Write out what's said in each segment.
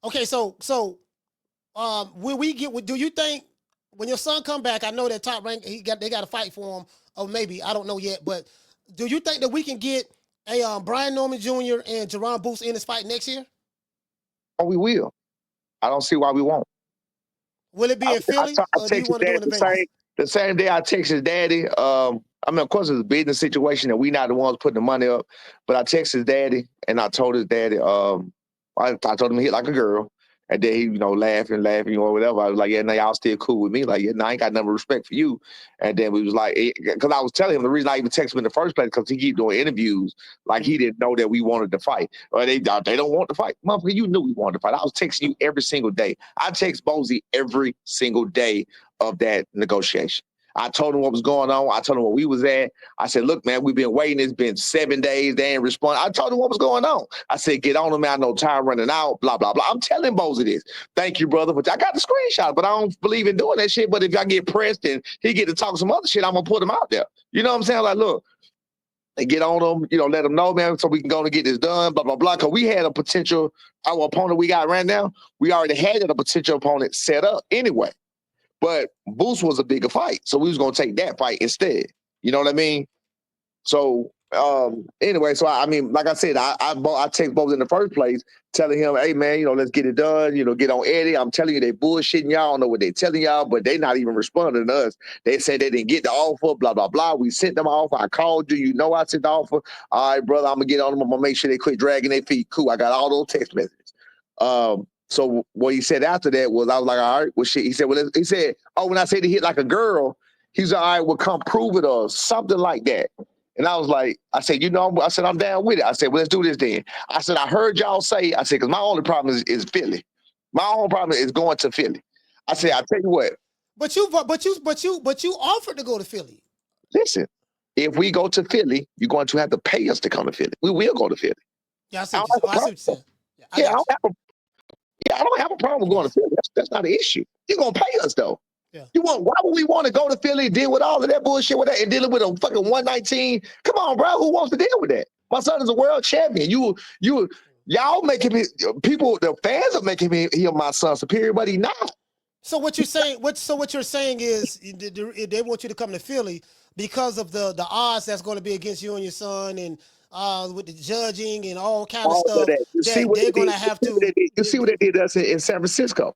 Okay, when we get, do you think when your son come back? I know that Top Rank they got to fight for him, or maybe I don't know yet. But do you think that we can get a Brian Norman Jr. and Jerron Booth in this fight next year? Oh, we will. I don't see why we won't. Will it be in Philly, I or do you texted want to do dad it in Vegas? the same day I texted daddy. I mean, of course, it's a business situation and we not the ones putting the money up. But I texted daddy and I told his daddy, I told him to hit like a girl. And then he, laughing, or whatever. I was like, yeah, no, y'all still cool with me. Like, yeah, no, I ain't got nothing respect for you. And then we was like, because I was telling him the reason I even texted him in the first place because he keep doing interviews like he didn't know that we wanted to fight. Or they don't want to fight. Motherfucker, you knew we wanted to fight. I was texting you every single day. I text Bozy every single day of that negotiation. I told him what was going on. I told him where we was at. I said, look, man, we've been waiting. It's been 7 days. They ain't respond. I told him what was going on. I said, get on him, man. I know time running out, blah, blah, blah. I'm telling Bozy this. Thank you, brother. But I got the screenshot, but I don't believe in doing that shit. But if I get pressed and he get to talk some other shit, I'm going to put him out there. You know what I'm saying? Like, look, and get on them, let them know, man, so we can go and get this done, blah, blah, blah. Because we had a potential, our opponent we got right now, we already had a potential opponent set up anyway. But Boost was a bigger fight, so we was gonna take that fight instead. You know what I mean? So anyway, so I mean, like I said, I text Boost in the first place, telling him, hey man, let's get it done. Get on Eddie. I'm telling you, they bullshitting y'all. I don't know what they telling y'all, but they not even responding to us. They said they didn't get the offer, blah blah blah. We sent them offer. I called you. I sent the offer. All right, brother, I'm gonna get on them. I'm gonna make sure they quit dragging their feet. Cool. I got all those text messages. So what he said after that was, I was like, all right, well, shit. He said, oh, when I said he hit like a girl, he's all right, well, come prove it or something like that. And I was like, I said, I'm down with it. I said, well, let's do this then. I said, I heard y'all say, I said, because my only problem is Philly. My only problem is going to Philly. I said, I'll tell you what. But you offered to go to Philly. Listen, if we go to Philly, you're going to have to pay us to come to Philly. We will go to Philly. Yeah, I see what you're saying. I don't have a problem going to Philly. That's not an issue. You're going to pay us, though. Yeah. Why would we want to go to Philly and deal with all of that bullshit with that and dealing with a fucking 119? Come on, bro. Who wants to deal with that? My son is a world champion. Y'all making me, people, the fans are making him my son superior, but he not. So what you're saying? What you're saying is they want you to come to Philly because of the odds that's going to be against you and your son, and with the judging and all kind of stuff. They're going to have to. You see what they did to us in San Francisco.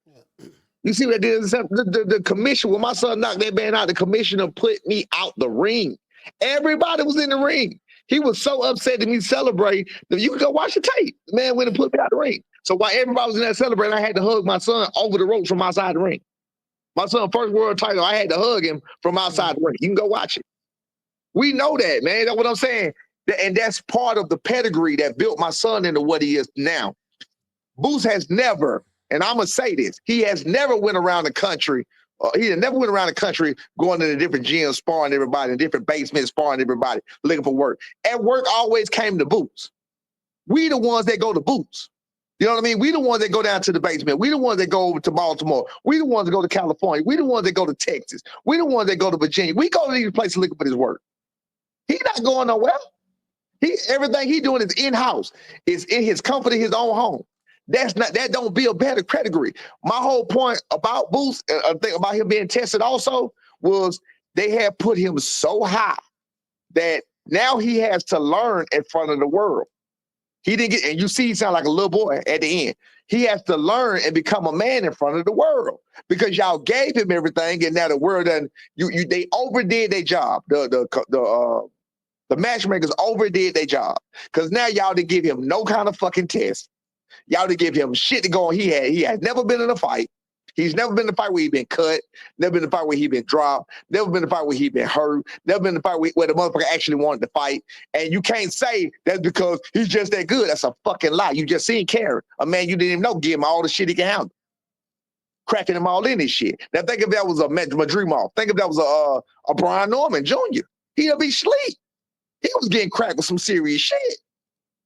Yeah. You see what they did? The commission, when my son knocked that man out, the commissioner put me out the ring. Everybody was in the ring. He was so upset to me celebrate that you can go watch the tape. The man went and put me out the ring. So while everybody was in that celebrating, I had to hug my son over the ropes from outside the ring. My son's first world title, I had to hug him from outside the ring. You can go watch it. We know that, man. That's what I'm saying. And that's part of the pedigree that built my son into what he is now. Booth has never, and I'm going to say this, he has never went around the country. He never went around the country going to the different gyms, sparring everybody, in different basements, sparring everybody, looking for work. And work always came to Boots. We the ones that go to Boots. You know what I mean? We the ones that go down to the basement. We the ones that go over to Baltimore. We the ones that go to California. We the ones that go to Texas. We the ones that go to Virginia. We go to these places looking for this work. He's not going nowhere. Everything he doing is in-house. It's in his comfort in his own home. That don't build better pedigree. My whole point about Boost, I think about him being tested also, was they had put him so high that now he has to learn in front of the world. He didn't get, and you see, he sound like a little boy at the end. He has to learn and become a man in front of the world because y'all gave him everything, and now the world done. They overdid their job. The matchmakers overdid their job because now y'all didn't give him no kind of fucking test. Y'all didn't give him shit to go on. He had never been in a fight. He's never been in a fight where he been cut, never been in a fight where he been dropped, never been in a fight where he been hurt, never been in a fight where the motherfucker actually wanted to fight. And you can't say that's because he's just that good. That's a fucking lie. You just seen Karen, a man you didn't even know, give him all the shit he can handle. Cracking him all in this shit. Now think if that was a Madrimov. Think if that was a Brian Norman Jr. He'd be sleep. He was getting cracked with some serious shit.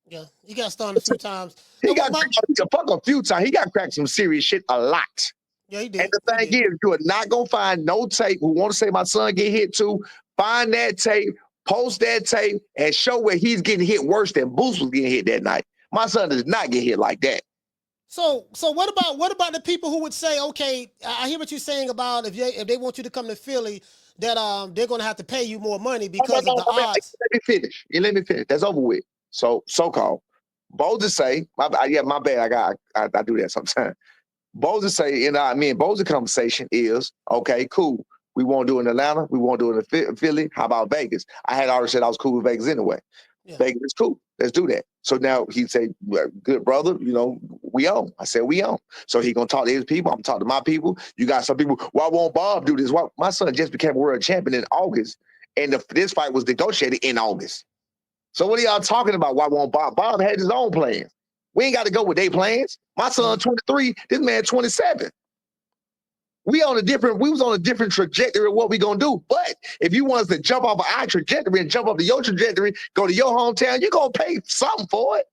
Yeah, he got stung a few times. He got a few times. He got cracked some serious shit a lot. Yeah, he did. And the thing is, you are not going to find no tape who want to say my son get hit too. Find that tape, post that tape, and show where he's getting hit worse than Boost was getting hit that night. My son does not get hit like that. So what about the people who would say, okay, I hear what you're saying about if they want you to come to Philly, that they're gonna have to pay you more money No, no, because of no, the I mean, odds. let me finish. You let me finish. That's over with. So called. Boza say, yeah, my bad. I do that sometimes. Boza say, me and Boza conversation is okay, cool. We won't do it in Atlanta. We won't do it in Philly. How about Vegas? I had already said I was cool with Vegas anyway. Yeah. Vegas is cool. Let's do that. So now he said, well, good brother, we own. I said, we own. So he going to talk to his people. I'm talking to my people. You got some people, why won't Bob do this? Why? My son just became a world champion in August, and this fight was negotiated in August. So what are y'all talking about? Why won't Bob? Bob had his own plans. We ain't got to go with their plans. My son, 23, this man, 27. We was on a different trajectory of what we gonna do. But if you want us to jump off of our trajectory and jump up to your trajectory, go to your hometown, you're gonna pay something for it.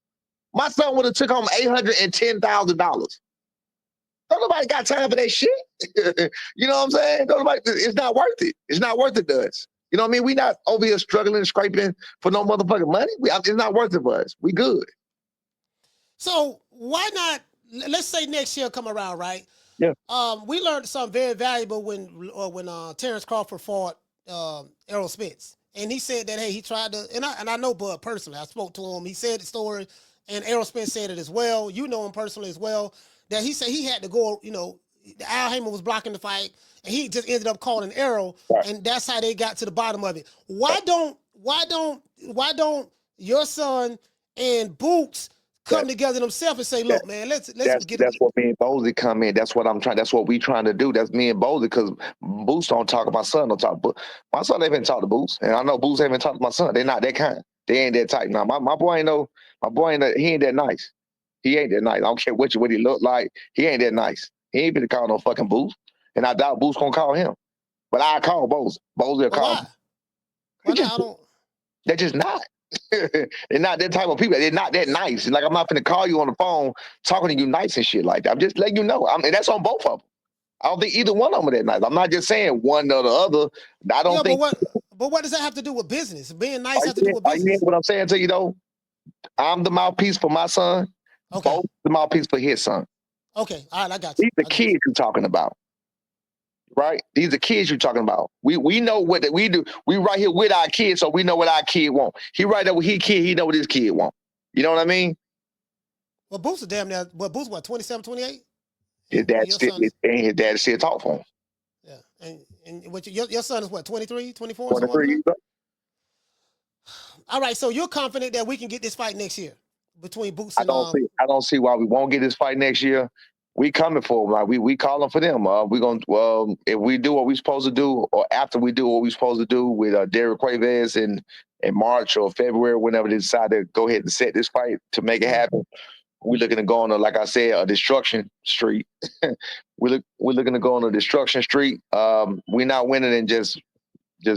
My son would have took home $810,000. Don't nobody got time for that shit. You know what I'm saying? Don't nobody, it's not worth it. It's not worth it to us. You know what I mean? We not over here struggling and scraping for no motherfucking money. It's not worth it for us. We good. So why not? Let's say next year come around, right? Yeah. We learned something very valuable when Terrence Crawford fought Errol Spence, and he said that hey, he tried to, and I know Bud personally. I spoke to him. He said the story, and Errol Spence said it as well. You know him personally as well. That he said he had to go. Al Heyman was blocking the fight, and he just ended up calling Errol, Right. and that's how they got to the bottom of it. Why don't your son and Boots come together themselves and say, look, man, let's get That's what me and Bozy come in. That's what I'm trying. That's what we trying to do. That's me and Bozy because Boots don't talk. My son don't talk. But my son ain't even talk to Boots, and I know Boots ain't even talk to my son. They're not that kind. They ain't that type. Now my boy ain't no. My boy ain't. He ain't that nice. He ain't that nice. I don't care what he look like. He ain't that nice. He ain't been to call no fucking Boots, and I doubt Boots gonna call him. But I call Bozy. Bozy will Well, call. why? Why not? I don't. They're just not. They're not that type of people. They're not that nice. Like I'm not gonna call you on the phone talking to you nice and shit like that. I'm just letting you know. And that's on both of them. I don't think either one of them are that nice. I'm not just saying one or the other. I don't Yeah, but think. what does that have to do with business? Being nice has to do with Are you hearing business. what I'm saying to you though? I'm the mouthpiece for my son. Okay. Both the mouthpiece for his son. Okay. All right. I got you. These are kids you're talking about, right? These are kids you're talking about. We know what we do. We right here with our kids, so we know what our kid want. He right there with his kid. He know what his kid want. You know what I mean? Well, Boots are damn near. What Boots? What 27, 28? His And dad your still, son is his dad still talk for him. yeah. And what your son is what 23, 24, something like 23 that. years old. All right. So you're confident that we can get this fight next year between Boots I and don't see. I don't see why we won't get this fight next year. We coming for them. Like we calling for them. We gonna if we do what we supposed to do, or after we do what we supposed to do with Derek Cuevas in March or February, whenever they decide to go ahead and set this fight to make it happen. We're looking to go on like I said, a destruction street. We're looking to go on a destruction street. We're not winning in just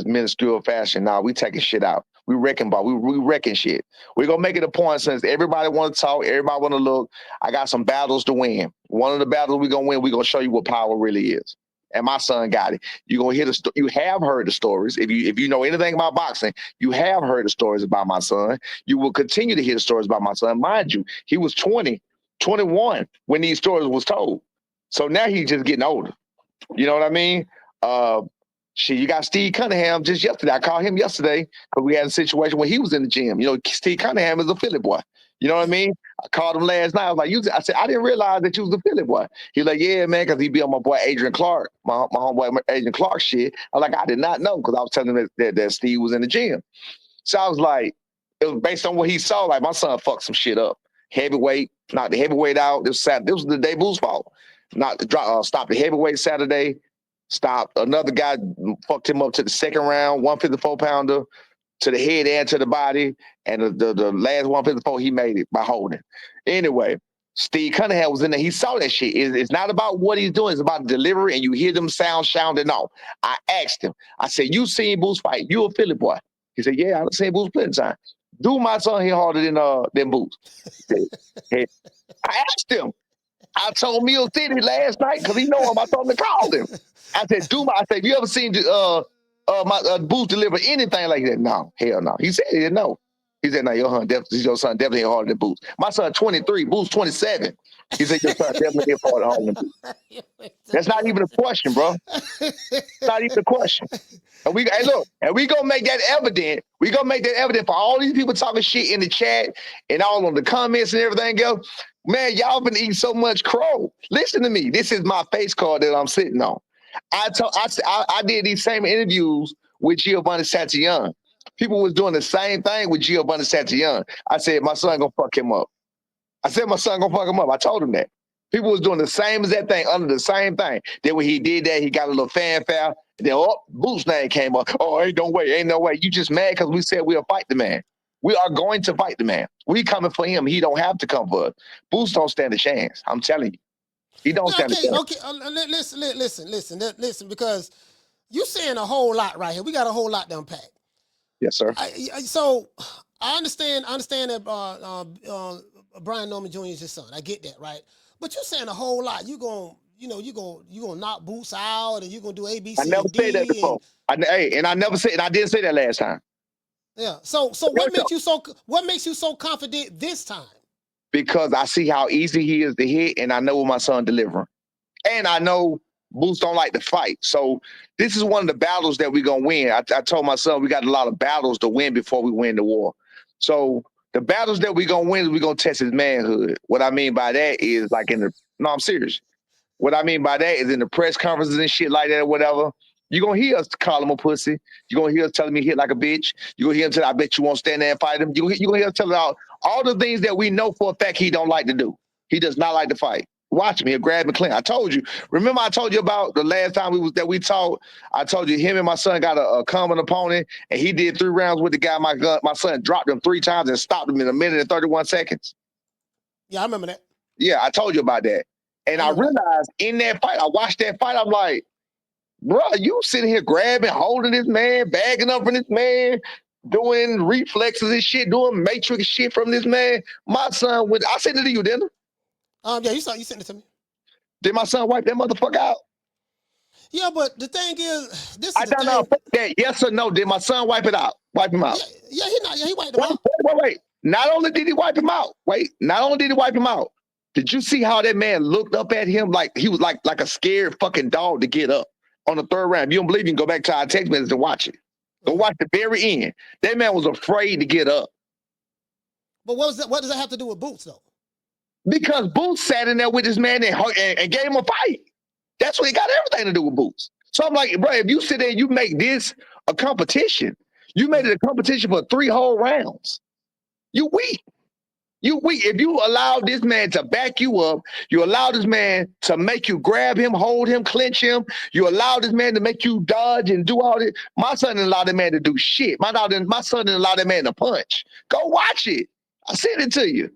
minuscule fashion. Nah, we taking shit out. We wrecking ball. We wrecking shit. We're gonna make it a point since everybody want to talk, everybody want to look. I got some battles to win. One of the battles we gonna win, we gonna show you what power really is. And my son got it. You gonna hear you have heard the stories. If you know anything about boxing, you have heard the stories about my son. You will continue to hear the stories about my son. Mind you, he was 20, 21 when these stories was told. So now he's just getting older. You know what I mean? Uh, Shit, you got Steve Cunningham just yesterday. I called him yesterday because we had a situation where he was in the gym. You know, Steve Cunningham is a Philly boy. You know what I mean? I called him last night. I was like, I said, I didn't realize that you was a Philly boy. He was like, yeah, man, because he be on my boy Adrian Clark, my homeboy Adrian Clark shit. I was like, I did not know because I was telling him that Steve was in the gym. So I was like, it was based on what he saw. Like my son fucked some shit up. Heavyweight, knocked the heavyweight out. This was the debut's fault. Not the drop. Stopped the heavyweight Saturday. Stopped another guy. Fucked him up to the second round. 154 pounder to the head and to the body. And the last 154 he made it by holding. Anyway, Steve Cunningham was in there. He saw that shit. It's not about what he's doing. It's about delivery, and you hear them sounds sounding off. I asked him. I said, "You seen Boots fight? You a Philly boy?" He said, "Yeah, I've seen Boots plenty of time. Do my son hit harder than Boots?" He said, "Hey." I asked him. I told Mill City last night because he know him. I told him to call him. I said, I said, you ever seen my Boots deliver anything like that? No, hell no. He said he didn't know. He said, "No, your son definitely hit harder than Boots. My son 23, Boots 27. He said your son definitely hit harder than Boots. That's not even a question, bro. Not even a question. And we gonna make that evident. We gonna make that evident for all these people talking shit in the chat and all on the comments and everything else. Man, y'all been eating so much crow. Listen to me. This is my face card that I'm sitting on. I did these same interviews with Giovanni Santillon. People was doing the same thing with Giovanni Santillon. I said, my son gonna fuck him up. I said, my son gonna fuck him up. I told him that. People was doing the same as that thing, under the same thing. Then when he did that, he got a little fanfare. And then, Boots' name came up. Oh, ain't no way. You just mad because we said we'll fight the man. We are going to fight the man. We coming for him. He don't have to come for us. Boots don't stand a chance. I'm telling you. He don't stand a chance. Okay. Listen, because you saying a whole lot right here. We got a whole lot to unpack. Yes, sir. So I understand that Brian Norman Jr. is his son. I get that, right? But you're saying a whole lot. You gonna knock Boots out, and you gonna do A, B, C, I never said that before. I didn't say that last time. Yeah. So what makes you so confident this time? Because I see how easy he is to hit, and I know what my son delivering. And I know Boots don't like to fight. So this is one of the battles that we're going to win. I told my son we got a lot of battles to win before we win the war. So the battles that we're going to win is we're going to test his manhood. What I mean by that is I'm serious. What I mean by that is in the press conferences and shit like that or whatever, you're going to hear us call him a pussy. You're going to hear us telling me he hit like a bitch. You're going to hear him tell I bet you won't stand there and fight him. You're going to hear us telling all the things that we know for a fact he don't like to do. He does not like to fight. Watch me, he'll grab and clean. I told you. Remember I told you about the last time we talked? I told you him and my son got a common opponent, and he did 3 rounds with the guy. My son dropped him 3 times and stopped him in 1 minute and 31 seconds. Yeah, I remember that. Yeah, I told you about that. And I realized in that fight, I watched that fight, I'm like, bro, you sitting here grabbing, holding this man, bagging up from this man, doing reflexes and shit, doing matrix shit from this man. My son I sent it to you, didn't I? Yeah, you sent it to me. Did my son wipe that motherfucker out? Yeah, but the thing is, this is I don't know that. Yes or no? Did my son wipe it out? Wipe him out? Yeah, he wiped him out. Wait. Not only did he wipe him out. Did you see how that man looked up at him like he was like a scared fucking dog to get up on the 3rd round? If you don't believe, you can go back to our text message and watch it. Go watch the very end. That man was afraid to get up. But what does that have to do with Boots, though? Because Boots sat in there with this man and gave him a fight. That's what he got everything to do with Boots. So I'm like, bro, if you sit there and you make this a competition, you made it a competition for 3 whole rounds. You weak. If you allow this man to back you up, you allow this man to make you grab him, hold him, clinch him, you allow this man to make you dodge and do all this. My son didn't allow that man to do shit. My son didn't allow that man to punch. Go watch it. I sent it to you.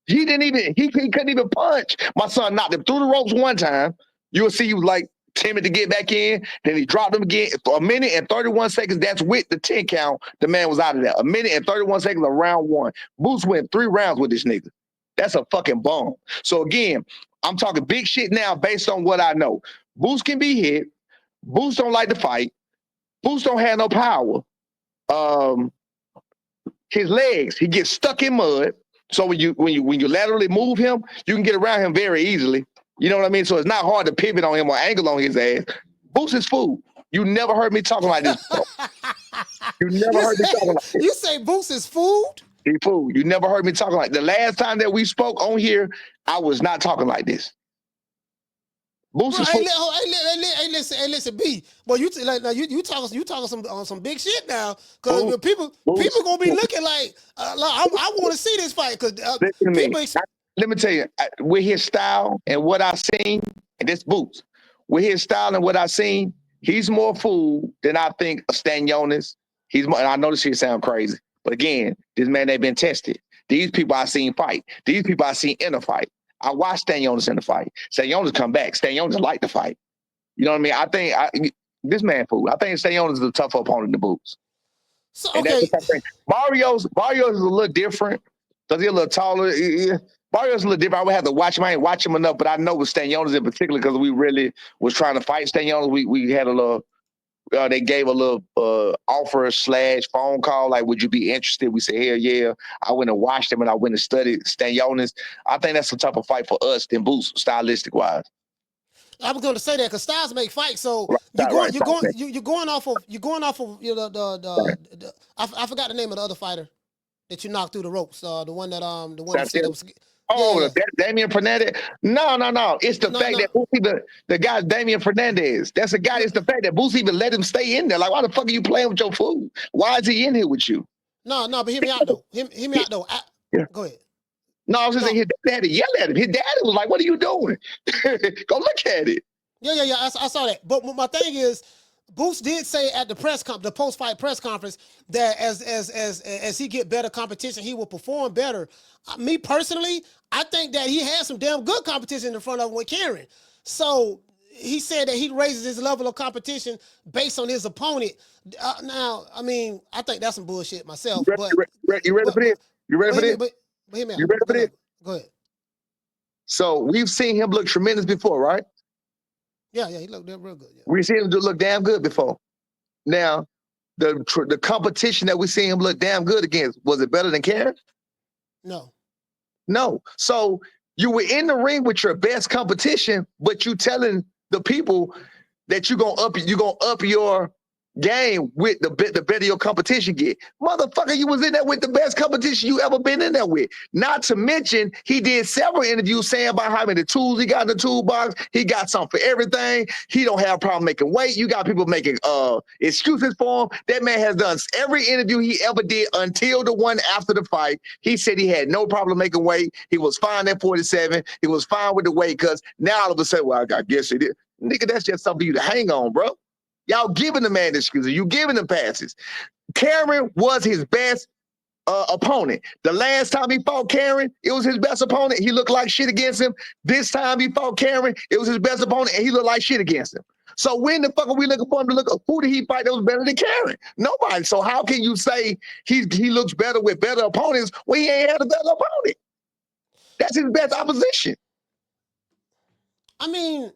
He couldn't even punch. My son knocked him through the ropes 1 time. You'll see he was like timid to get back in. Then he dropped him again for 1 minute and 31 seconds. That's with the 10 count. The man was out of there. 1 minute and 31 seconds of round 1. Boots went 3 rounds with this nigga. That's a fucking bomb. So again, I'm talking big shit now based on what I know. Boots can be hit. Boots don't like to fight. Boots don't have no power. His legs, he gets stuck in mud. So when you laterally move him, you can get around him very easily. You know what I mean? So it's not hard to pivot on him or angle on his ass. Boots is fool. You never heard me talking like this before. You never heard me talking like this. You say Boots is food? He fool. You never heard me talking like the last time that we spoke on here, I was not talking like this. Boots is fool. Hey, listen, B. Boy, you talking some big shit now, because people gonna be looking like I want to see this fight, because let me tell you, with his style and what I seen, and this Boots, with his style and what I seen, he's more fool than I think a Stanionis. And I know this shit sound crazy, but again, this man ain't been tested. These people I seen fight. These people I seen in a fight. I watched Stanionis in the fight. Stanionis come back. Stanionis like to fight. You know what I mean? I think this man fool. I think Stanionis is a tougher opponent than Boots. So okay, Barrios is a little different because he's a little taller. Barrios is a little different. I would have to watch him. I ain't watch him enough, but I know with Stanionis in particular, because we really was trying to fight Stanionis. We had a little they gave a little offer / phone call, like, would you be interested? We said, hell yeah. I went and watched him and I went and studied Stanionis. I think that's some type of fight for us than Boots, stylistic wise. I was going to say that because styles make fights, so Right. you're going off of you know the I forgot the name of the other fighter that you knocked through the ropes. The one that you said that was. Oh, Damian Fernandez. No. It's the fact that Boosie, the guy Damian Fernandez. That's a guy. It's the fact that Boosie even let him stay in there. Like, why the fuck are you playing with your food? Why is he in here with you? No, but hear me out though. Hear me out though. Go ahead. No, I was just saying his dad had to yell at him. His dad was like, "What are you doing? Go look at it." Yeah. I saw that. But my thing is, Boots did say at the the post-fight press conference that as he get better competition, he will perform better. Me personally, I think that he has some damn good competition in front of him with Karen. So he said that he raises his level of competition based on his opponent. Now, I mean, I think that's some bullshit myself. You ready for this? You ready for this? But hear me out. You ready for this? Go ahead. So we've seen him look tremendous before, right? Yeah, he looked real good. Yeah. We've seen him look damn good before. Now, the competition that we seen him look damn good against, was it better than Karen? No. So you were in the ring with your best competition, but you telling the people that you're gonna up your game with the better your competition get. Motherfucker, you was in there with the best competition you ever been in there with. Not to mention, he did several interviews saying about how many tools he got in the toolbox. He got something for everything. He don't have a problem making weight. You got people making excuses for him. That man has done every interview he ever did until the one after the fight. He said he had no problem making weight. He was fine at 47. He was fine with the weight cuts. Now all of a sudden, well, I guess it is. Nigga, that's just something for you to hang on, bro. Y'all giving the man excuses. You giving him passes. Cameron was his best opponent. The last time he fought Cameron, it was his best opponent. He looked like shit against him. This time he fought Cameron, it was his best opponent, and he looked like shit against him. So when the fuck are we looking for him to look? Who did he fight that was better than Cameron? Nobody. So how can you say he looks better with better opponents when he ain't had a better opponent? That's his best opposition. I mean,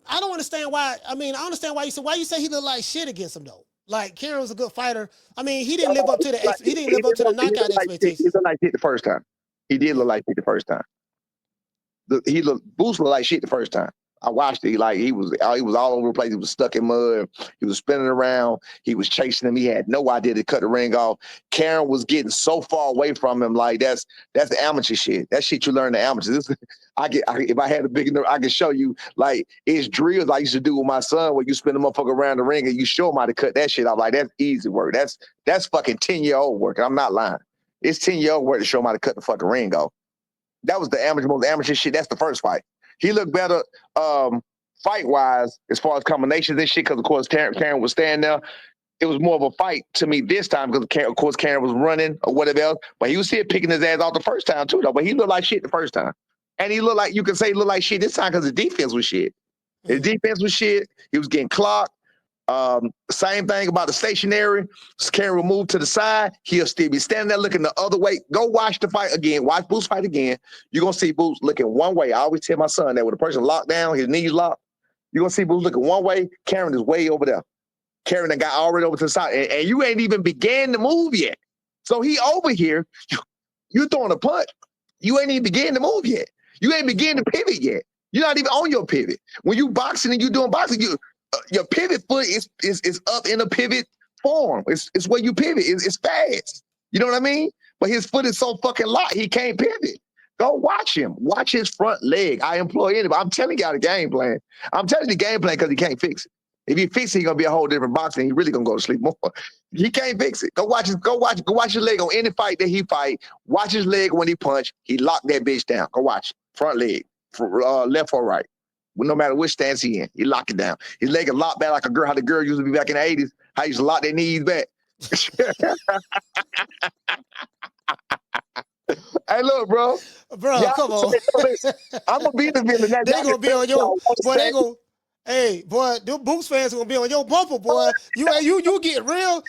I don't understand why. I mean, I understand why you say he looked like shit against him though. Like Karen was a good fighter. I mean, he didn't live up to the knockout expectations. He looked like shit the first time. He did look like shit the first time. Boots looked like shit the first time. I watched it. He was all over the place. He was stuck in mud. He was spinning around. He was chasing him. He had no idea to cut the ring off. Karen was getting so far away from him. Like that's the amateur shit. That shit you learn the amateurs. If I had a big enough, I could show you. Like, it's drills I used to do with my son where you spin a motherfucker around the ring and you show him how to cut that shit off. Like, that's easy work. That's fucking 10-year-old work. I'm not lying. It's 10-year-old work to show him how to cut the fucking ring off. That was the most amateur shit. That's the first fight. He looked better fight-wise as far as combinations and shit because, of course, Karen was standing there. It was more of a fight to me this time because, of course, Karen was running or whatever else. But he was still picking his ass off the first time, too, though. But he looked like shit the first time. And he looked like, you can say he looked like shit this time because his defense was shit. His defense was shit. He was getting clocked. Same thing about the stationary. Karen will move to the side. He'll still be standing there looking the other way. Go watch the fight again. Watch Boots fight again. You're going to see Boots looking one way. I always tell my son that when a person locked down, his knees locked, you're going to see Boots looking one way. Karen is way over there. Karen got already over to the side. And you ain't even began to move yet. So he over here. You throwing a punch. You ain't even began to move yet. You ain't begin to pivot yet. You're not even on your pivot. When you boxing and you doing boxing, your pivot foot is up in a pivot form. It's where you pivot. It's fast. You know what I mean? But his foot is so fucking locked, he can't pivot. Go watch him. Watch his front leg. I employ anybody. I'm telling y'all the game plan. I'm telling you the game plan because he can't fix it. If he fix it, he's gonna be a whole different boxer. And he really gonna go to sleep more. He can't fix it. Go watch his leg on any fight that he fight. Watch his leg when he punch. He locked that bitch down. Go watch it. Front leg, left or right. No matter which stance he in, he lock it down. His leg is locked back like a girl. How the girl used to be back in the 80s. How he used to lock their knees back. Hey, look, bro. Bro, come on. I'm gonna be the villain. They gonna be on your boy. Hey, boy, them Boots fans are gonna be on your bumper, boy. You get real.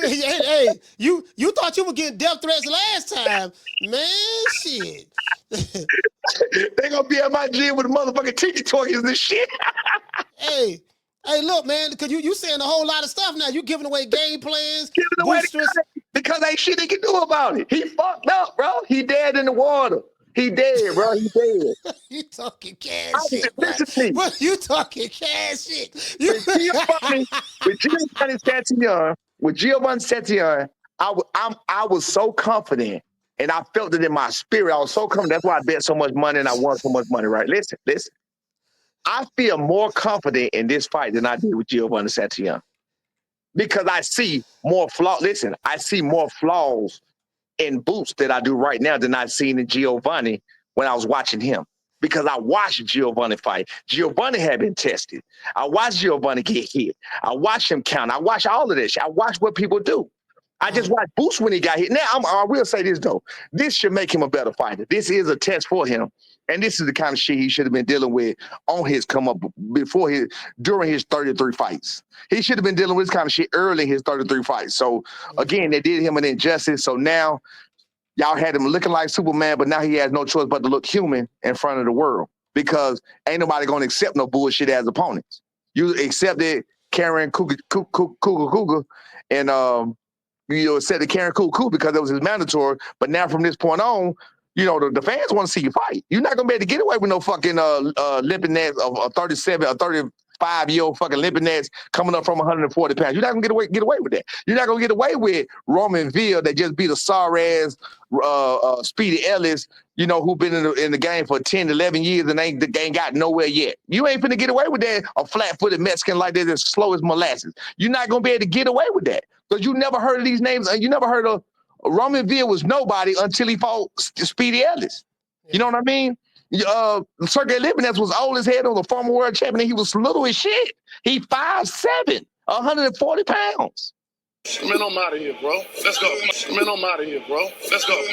Hey, you thought you were getting death threats last time, man. Shit. They gonna be at my gym with the motherfucking tiki talkies and shit. Hey, Hey, look, man, because you saying a whole lot of stuff now. You giving away game plans, Giving away boosters. because ain't shit he can do about it. He fucked up, bro. He dead in the water. He dead, bro. He dead. You talking cash shit, bro. Listen to me. What you talking cash shit? With Giovanni Setion, I was so confident, and I felt it in my spirit. I was so confident. That's why I bet so much money and I won so much money. Right? Listen. I feel more confident in this fight than I did with Giovanni Setion because I see more flaws. Listen, I see more flaws in Boots that I do right now than I've seen in Giovanni when I was watching him. Because I watched Giovanni fight. Giovanni had been tested. I watched Giovanni get hit. I watched him count. I watched all of this shit. I watched what people do. I just watched Boots when he got hit. Now, I will say this, though. This should make him a better fighter. This is a test for him. And this is the kind of shit he should have been dealing with on his come up during his 33 fights. He should have been dealing with this kind of shit early in his 33 fights. So, again, they did him an injustice. So now, y'all had him looking like Superman, but now he has no choice but to look human in front of the world because ain't nobody going to accept no bullshit as opponents. You accepted Karen Cougar and you accepted Karen Cougar because it was his mandatory. But now from this point on, you know, the fans want to see you fight. You're not going to be able to get away with no fucking limping ass of a 37 or 35-year-old fucking limping ass coming up from 140 pounds. You're not going to get away with that. You're not going to get away with Roman Ville that just beat a sorry ass Speedy Ellis, you know, who been in the game for 10, 11 years and ain't got nowhere yet. You ain't finna get away with that, a flat-footed Mexican like that as slow as molasses. You're not going to be able to get away with that because you never heard of these names. You never heard of Roman Ville was nobody until he fought Speedy Ellis. Yeah. You know what I mean? Sergey Libanez was old as hell, was a former world champion, and he was little as shit. He 5'7", 140 pounds. Man, I'm out of here, bro. Let's go. Man, I'm out of here, bro. Let's go.